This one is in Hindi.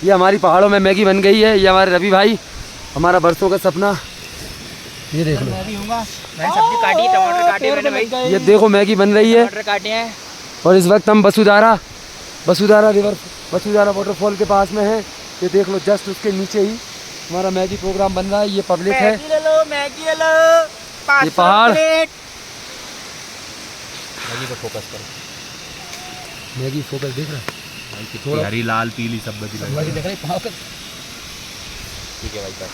ये हमारी पहाड़ों में मैगी बन गई है। ये हमारे रवि भाई, हमारा बरसों का सपना। ये देख लो, मैं भी हूँगा। मैंने सब्जी काटी, टमाटर काटे मैंने भाई। ये देखो मैगी बन रही है। टमाटर काटे हैं। और इस वक्त हम वसुधारा रिवर, वसुधारा वाटरफॉल के पास में है। ये देख लो, जस्ट उसके नीचे ही हमारा मैगी प्रोग्राम बन रहा है। ये पब्लिक है, मैगी ले लो, मैगी ले लो। ये पहाड़। मैगी पे फोकस करो। मैगी फोकस देख रहा है, कितनी हरी लाल पीली सब बजी लग रही है। देख रहे हैं। ठीक है भाई साहब।